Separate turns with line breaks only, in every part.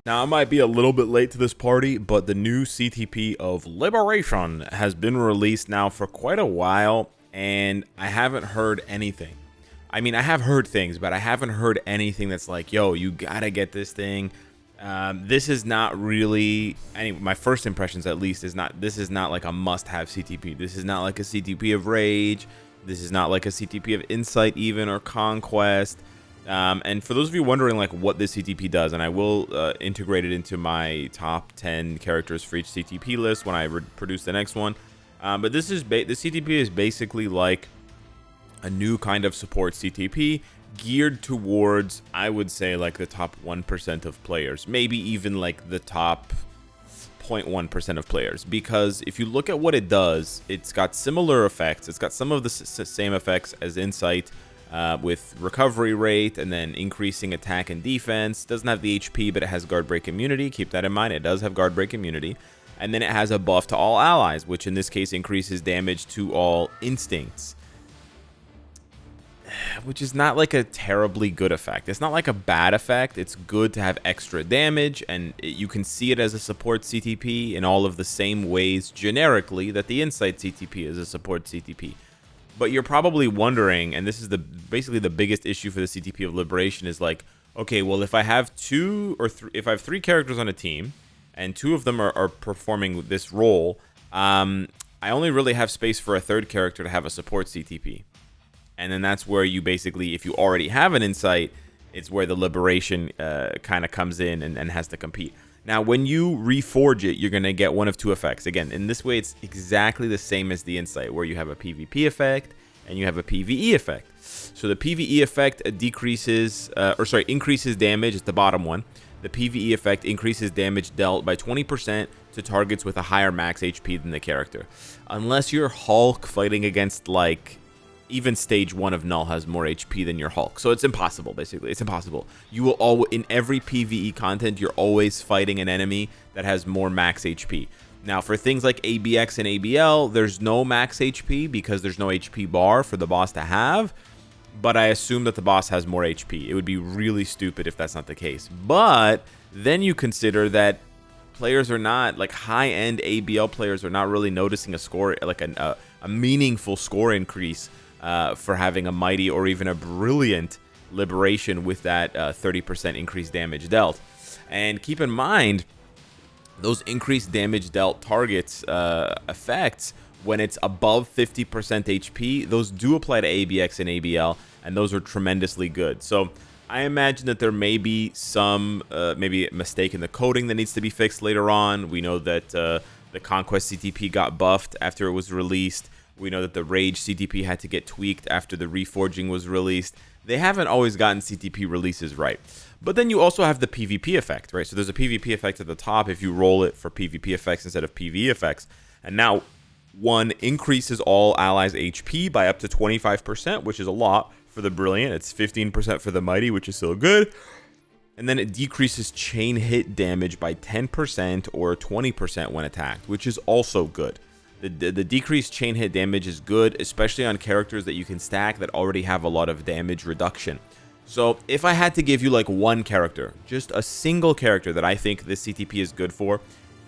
Now, I might be a little bit late to this party, but the new CTP of Liberation has been released now for quite a while, and I haven't heard anything. I mean, I have heard things, but I haven't heard anything that's like, yo, you gotta get this thing. This is not really, my first impressions at least, this is not like a must-have CTP. This is not like a CTP of Rage. This is not like a CTP of Insight even, or Conquest. And for those of you wondering like what this CTP does, and I will integrate it into my top 10 characters for each CTP list when I produce the next one. But this CTP is basically like a new kind of support CTP geared towards, I would say, like the top 1% of players, maybe even like the top 0.1% of players, because if you look at what it does, it's got similar effects. It's got some of the same effects as Insight, with recovery rate and then increasing attack and defense. Doesn't have the HP, but it has guard break immunity. Keep that in mind. It does have guard break immunity. And then it has a buff to all allies, which in this case increases damage to all instincts, which is not like a terribly good effect. It's not like a bad effect. It's good to have extra damage, and you can see it as a support CTP in all of the same ways generically that the Insight CTP is a support CTP. But you're probably wondering, and this is basically the biggest issue for the CTP of Liberation, is like, okay, well, if I have if I have 3 characters on a team, and 2 of them are performing this role, I only really have space for a 3rd character to have a support CTP. And then that's where you basically, if you already have an Insight, it's where the Liberation kind of comes in and has to compete. Now, when you reforge it, you're going to get one of 2 effects. Again, in this way, it's exactly the same as the Insight, where you have a PvP effect and you have a PvE effect. So the PvE effect increases damage. It's the bottom one. The PvE effect increases damage dealt by 20% to targets with a higher max HP than the character. Unless you're Hulk fighting against, like, even stage 1 of Null has more HP than your Hulk. So it's impossible, basically. It's impossible. You will always, in every PvE content, you're always fighting an enemy that has more max HP. Now, for things like ABX and ABL, there's no max HP because there's no HP bar for the boss to have. But I assume that the boss has more HP. It would be really stupid if that's not the case. But then you consider that players are not, like high-end ABL players are not really noticing a score, like a meaningful score increase for having a mighty or even a brilliant Liberation with that 30% increased damage dealt. And keep in mind, those increased damage dealt targets effects, when it's above 50% HP, those do apply to ABX and ABL, and those are tremendously good. So I imagine that there may be some maybe a mistake in the coding that needs to be fixed later on. We know that the Conquest CTP got buffed after it was released. We know that the Rage CTP had to get tweaked after the reforging was released. They haven't always gotten CTP releases right. But then you also have the PvP effect, right? So there's a PvP effect at the top if you roll it for PvP effects instead of PvE effects. And now 1 increases all allies' HP by up to 25%, which is a lot for the Brilliant. It's 15% for the Mighty, which is still good. And then it decreases chain hit damage by 10% or 20% when attacked, which is also good. The decreased chain hit damage is good, especially on characters that you can stack that already have a lot of damage reduction. So if I had to give you like one character, just a single character that I think this CTP is good for,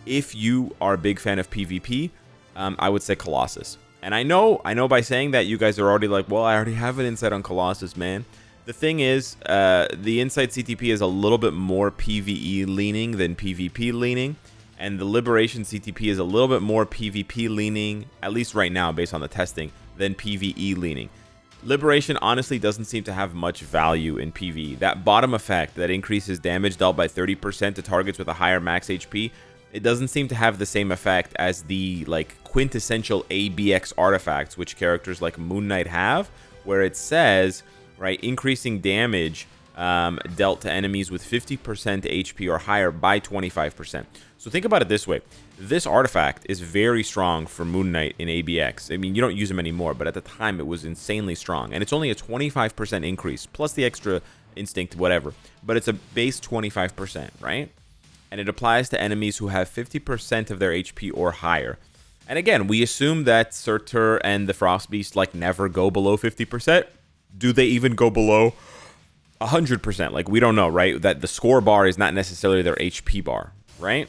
if you are a big fan of PvP, I would say Colossus. And I know by saying that you guys are already like, well, I already have an insight on Colossus, man. The thing is, the Insight CTP is a little bit more PvE leaning than PvP leaning. And the Liberation CTP is a little bit more PvP leaning, at least right now based on the testing, than PvE leaning. Liberation honestly doesn't seem to have much value in PvE. That bottom effect that increases damage dealt by 30% to targets with a higher max HP, it doesn't seem to have the same effect as the like quintessential ABX artifacts, which characters like Moon Knight have, where it says, right, increasing damage dealt to enemies with 50% HP or higher by 25%. So think about it this way. This artifact is very strong for Moon Knight in ABX. I mean, you don't use him anymore, but at the time it was insanely strong. And it's only a 25% increase, plus the extra instinct, whatever. But it's a base 25%, right? And it applies to enemies who have 50% of their HP or higher. And again, we assume that Surtur and the Frost Beast like never go below 50%. Do they even go below 100%. Like, we don't know, right? That the score bar is not necessarily their HP bar, right?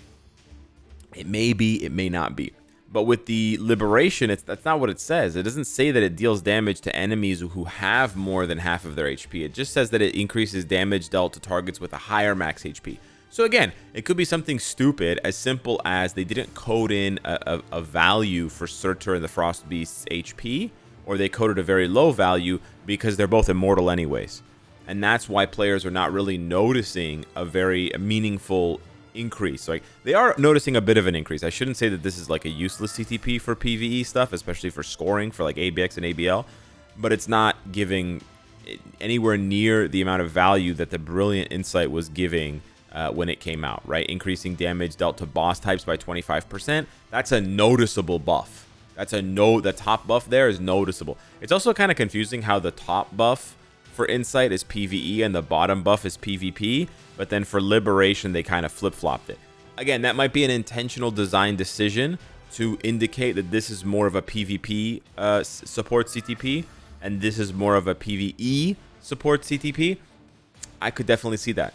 It may be, it may not be. But with the liberation, that's not what it says. It doesn't say that it deals damage to enemies who have more than half of their HP. It just says that it increases damage dealt to targets with a higher max HP. So again, it could be something stupid as simple as they didn't code in a value for Surtur and the Frost Beast's HP, or they coded a very low value because they're both immortal anyways. And that's why players are not really noticing a very meaningful increase. Like, they are noticing a bit of an increase. I shouldn't say that this is like a useless CTP for PvE stuff, especially for scoring for like ABX and ABL, but it's not giving anywhere near the amount of value that the Brilliant Insight was giving when it came out, right? Increasing damage dealt to boss types by 25%. That's a noticeable buff. The top buff there is noticeable. It's also kind of confusing how the top buff for Insight is PvE and the bottom buff is PvP, but then for Liberation they kind of flip-flopped it. Again, that might be an intentional design decision to indicate that this is more of a PvP support CTP and this is more of a PvE support CTP. I could definitely see that.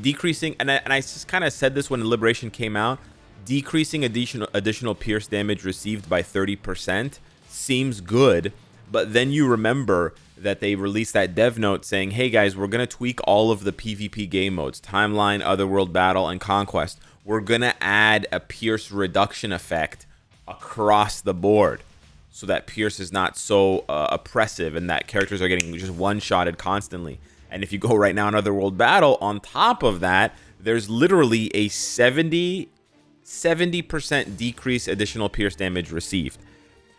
Decreasing, and I just kind of said this when Liberation came out, decreasing additional pierce damage received by 30% seems good. But then you remember that they released that dev note saying, hey guys, we're going to tweak all of the PvP game modes, Timeline, Otherworld Battle, and Conquest. We're going to add a pierce reduction effect across the board so that pierce is not so oppressive and that characters are getting just one-shotted constantly. And if you go right now in Otherworld Battle, on top of that, there's literally a 70% decrease additional pierce damage received.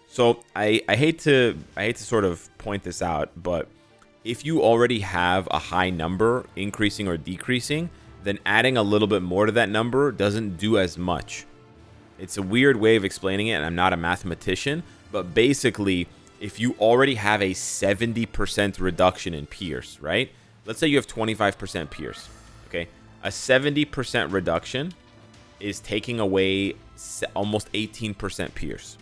So I hate to sort of point this out, but if you already have a high number increasing or decreasing, then adding a little bit more to that number doesn't do as much. It's a weird way of explaining it, and I'm not a mathematician, but basically, if you already have a 70% reduction in pierce, right? Let's say you have 25% pierce, okay? A 70% reduction is taking away almost 18% pierce.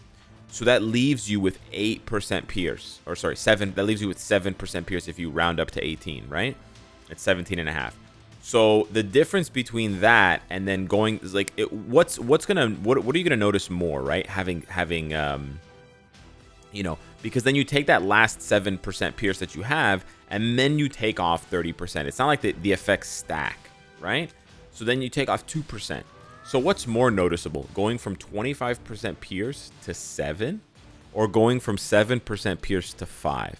So that leaves you with 8% pierce, or sorry, that leaves you with 7% pierce if you round up to 18, right? It's 17.5. So the difference between that and then going is like, what are you gonna notice more, right? Having you know, because then you take that last 7% pierce that you have, and then you take off 30%. It's not like the effects stack, right? So then you take off 2%. So what's more noticeable, going from 25% pierce to 7, or going from 7% pierce to 5?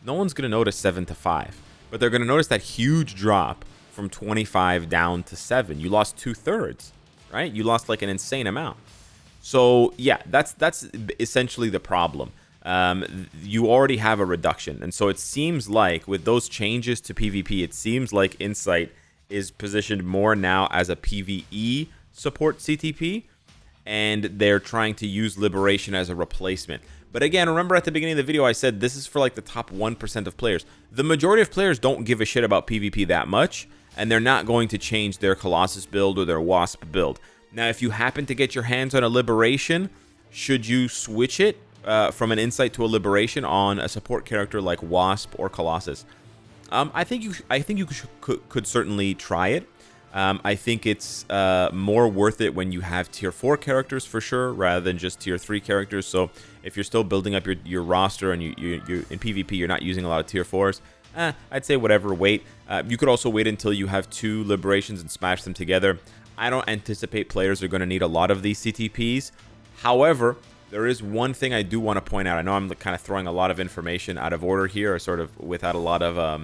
No one's going to notice 7 to 5, but they're going to notice that huge drop from 25 down to 7. You lost 2/3, right? You lost like an insane amount. So yeah, that's essentially the problem. You already have a reduction, and so it seems like with those changes to PvP, it seems like Insight is positioned more now as a PvE support CTP, and they're trying to use Liberation as a replacement. But again, remember at the beginning of the video I said this is for like the top 1% of players. The majority of players don't give a shit about PvP that much, and they're not going to change their Colossus build or their Wasp build. Now, if you happen to get your hands on a Liberation, should you switch it from an Insight to a Liberation on a support character like Wasp or Colossus? I think you could certainly try it. I think it's more worth it when you have tier 4 characters for sure, rather than just tier 3 characters. So if you're still building up your roster and you in PvP you're not using a lot of tier 4s, I'd say whatever, wait. You could also wait until you have 2 Liberations and smash them together. I don't anticipate players are going to need a lot of these CTPs. However, there is one thing I do want to point out. I know I'm kind of throwing a lot of information out of order here, or sort of without a lot of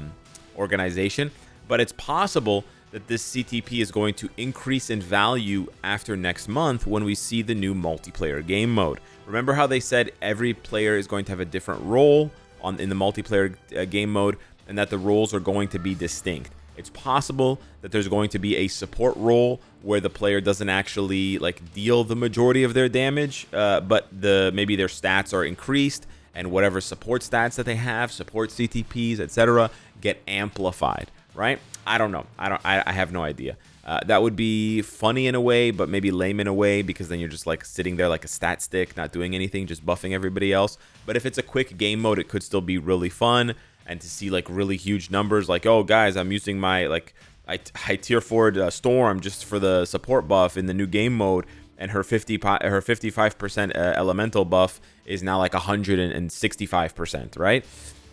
organization, but it's possible that this CTP is going to increase in value after next month when we see the new multiplayer game mode. Remember how they said every player is going to have a different role in the multiplayer game mode, and that the roles are going to be distinct. It's possible that there's going to be a support role where the player doesn't actually like deal the majority of their damage, but maybe their stats are increased, and whatever support stats that they have, support CTPs, etc., get amplified, right? I don't know. I have no idea. That would be funny in a way, but maybe lame in a way, because then you're just like sitting there like a stat stick, not doing anything, just buffing everybody else. But if it's a quick game mode, it could still be really fun. and to see like really huge numbers, like, oh guys, I'm using my like I tier 4'd Storm just for the support buff in the new game mode, and her 55% elemental buff is now like 165%, right?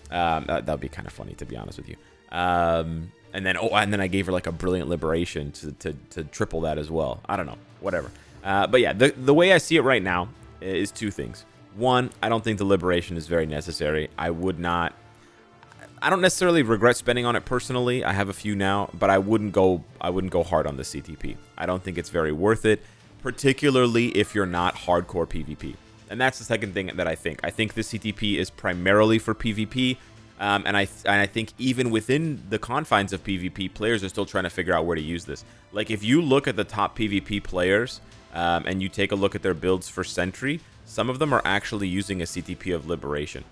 That would be kind of funny, to be honest with you. And then I gave her like a brilliant liberation to triple that as well. I don't know, whatever. But yeah, the way I see it right now is two things. One, I don't think the liberation is very necessary. I don't necessarily regret spending on it personally. I have a few now, but I wouldn't go hard on the CTP. I don't think it's very worth it, particularly if you're not hardcore PvP. And that's the second thing that I think. I think the CTP is primarily for PvP, and I think even within the confines of PvP, players are still trying to figure out where to use this. Like if you look at the top PvP players, and you take a look at their builds for Sentry, some of them are actually using a CTP of Liberation.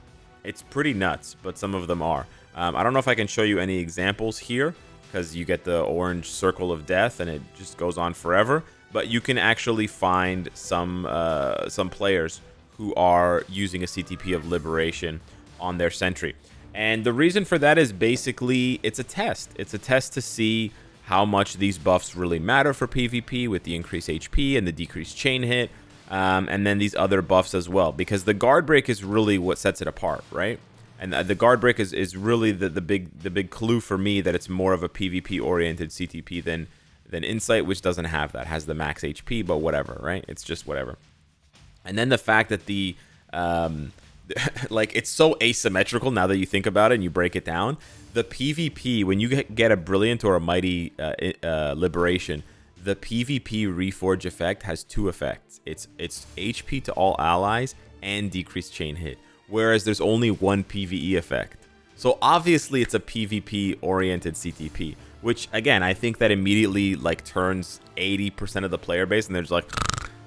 It's pretty nuts, but some of them are. I don't know if I can show you any examples here, because you get the orange circle of death and it just goes on forever. But you can actually find some players who are using a CTP of Liberation on their Sentry. And the reason for that is basically it's a test. It's a test to see how much these buffs really matter for PvP with the increased HP and the decreased chain hit, and then these other buffs as well. Because the guard break is really what sets it apart, right? And the guard break is really the big clue for me that it's more of a PvP oriented CTP than Insight, which doesn't have that. It has the max HP, but whatever, right? It's just whatever. And then the fact that the like it's so asymmetrical now that you think about it and you break it down. The PvP, when you get a brilliant or a mighty liberation, the PvP reforge effect has two effects. It's HP to all allies and decreased chain hit, whereas there's only one PvE effect. So obviously it's a PvP oriented CTP, which again I think that immediately like turns 80% of the player base, and they're just like,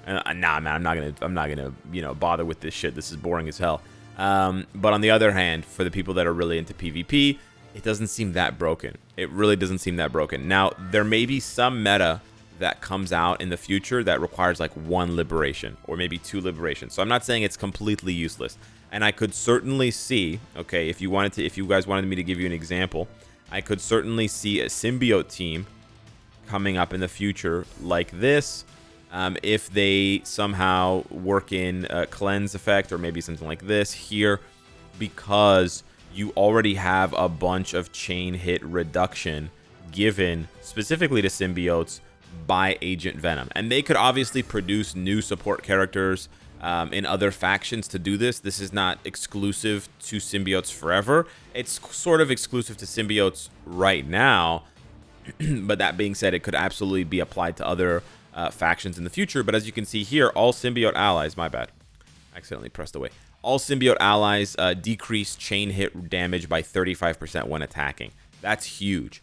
nah man, I'm not gonna bother with this shit. This is boring as hell. But on the other hand, for the people that are really into PvP, it doesn't seem that broken. It really doesn't seem that broken. Now, there may be some meta that comes out in the future that requires like one liberation or maybe two liberations. So I'm not saying it's completely useless. And I could certainly see, okay, if you guys wanted me to give you an example, I could certainly see a symbiote team coming up in the future like this, if they somehow work in a cleanse effect or maybe something like this here, because you already have a bunch of chain hit reduction given specifically to symbiotes by Agent Venom. And they could obviously produce new support characters in other factions to do this. This is not exclusive to symbiotes forever. It's sort of exclusive to symbiotes right now. But that being said, it could absolutely be applied to other factions in the future. But as you can see here, all symbiote allies, my bad, accidentally pressed away. All symbiote allies decrease chain hit damage by 35% when attacking. That's huge.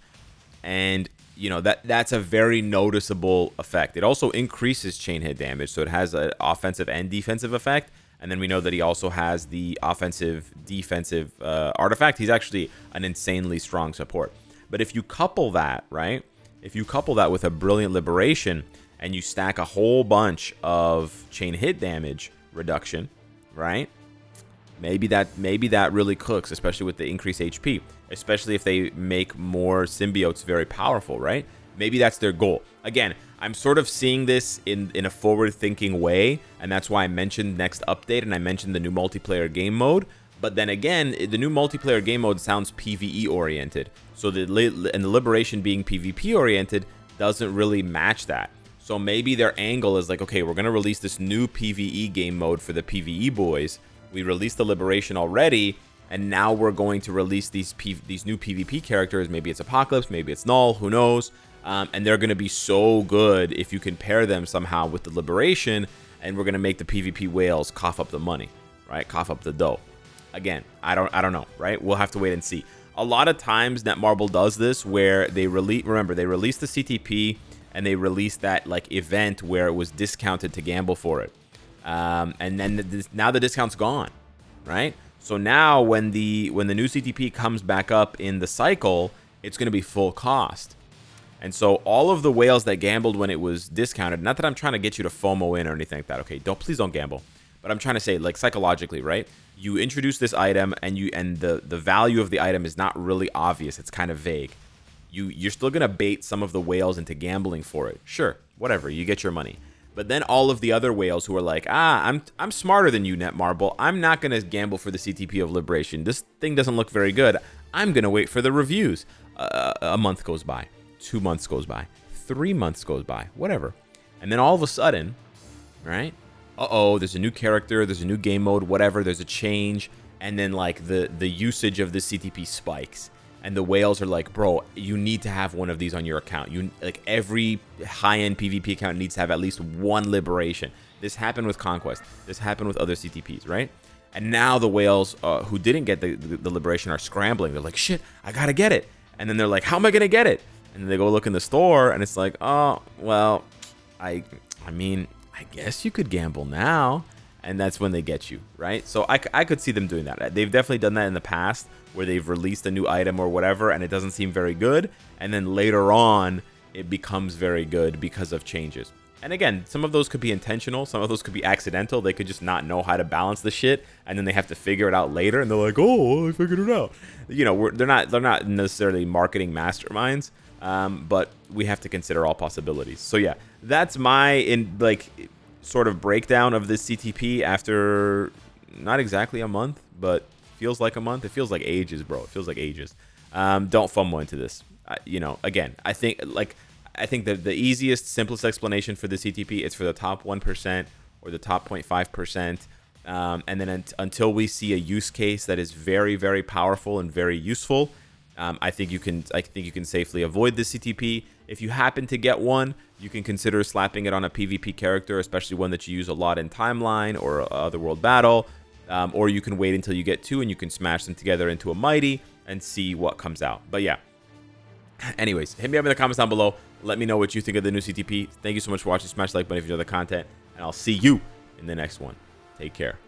And you know, that's a very noticeable effect. It also increases chain hit damage, so it has an offensive and defensive effect. And then we know that he also has the offensive defensive artifact. He's actually an insanely strong support. But if you couple that, right, if you couple that with a brilliant liberation and you stack a whole bunch of chain hit damage reduction, right, maybe that really cooks, especially with the increased HP, especially if they make more symbiotes very powerful, right? Maybe that's their goal. Again, I'm sort of seeing this in a forward-thinking way, and that's why I mentioned next update and I mentioned the new multiplayer game mode. But then again, the new multiplayer game mode sounds PvE oriented, so the liberation being PvP oriented doesn't really match that. So maybe their angle is like, okay, we're gonna release this new PvE game mode for the PvE boys. We released the liberation already, and now we're going to release these new PvP characters. Maybe it's Apocalypse, maybe it's Null, who knows? And they're going to be so good if you can pair them somehow with the liberation, and we're going to make the PvP whales cough up the money, right? Cough up the dough. Again, I don't know, right? We'll have to wait and see. A lot of times Netmarble does this where they release the CTP and they release that like event where it was discounted to gamble for it. And then now the discount's gone, right? So now when the new CTP comes back up in the cycle, it's going to be full cost. And so all of the whales that gambled when it was discounted, not that I'm trying to get you to FOMO in or anything like that, okay? Please don't gamble. But I'm trying to say, like, psychologically, right? You introduce this item, and the value of the item is not really obvious. It's kind of vague. You're still gonna bait some of the whales into gambling for it. Sure, whatever, you get your money. But then all of the other whales who are like, I'm smarter than you, Netmarble. I'm not gonna gamble for the CTP of Liberation. This thing doesn't look very good. I'm gonna wait for the reviews. A month goes by, 2 months goes by, 3 months goes by, whatever. And then all of a sudden, right? There's a new character, there's a new game mode, whatever, there's a change, and then like the usage of the CTP spikes. And the whales are like, bro, you need to have one of these on your account. Like every high-end PvP account needs to have at least one liberation. This happened with Conquest. This happened with other CTPs, right? And now the whales who didn't get the liberation are scrambling. They're like, shit, I gotta get it. And then they're like, how am I gonna get it? And then they go look in the store, and it's like, oh, well, I mean, I guess you could gamble now. And that's when they get you, right? So I could see them doing that. They've definitely done that in the past, where they've released a new item or whatever, and it doesn't seem very good. And then later on, it becomes very good because of changes. And again, some of those could be intentional. Some of those could be accidental. They could just not know how to balance the shit, and then they have to figure it out later. And they're like, oh, I figured it out. You know, they're not necessarily marketing masterminds, but we have to consider all possibilities. So yeah, that's my sort of breakdown of this CTP after not exactly a month, but feels like a month. It feels like ages, bro. It feels like ages. Don't FOMO into this. Again, I think that the easiest, simplest explanation for the CTP is for the top 1% or the top 0.5%. And then until we see a use case that is very, very powerful and very useful, I think you can safely avoid the CTP. If you happen to get one, you can consider slapping it on a PvP character, especially one that you use a lot in Timeline or Otherworld Battle. Or you can wait until you get two and you can smash them together into a Mighty and see what comes out. But yeah. Anyways, hit me up in the comments down below. Let me know what you think of the new CTP. Thank you so much for watching. Smash the like button if you enjoy the content. And I'll see you in the next one. Take care.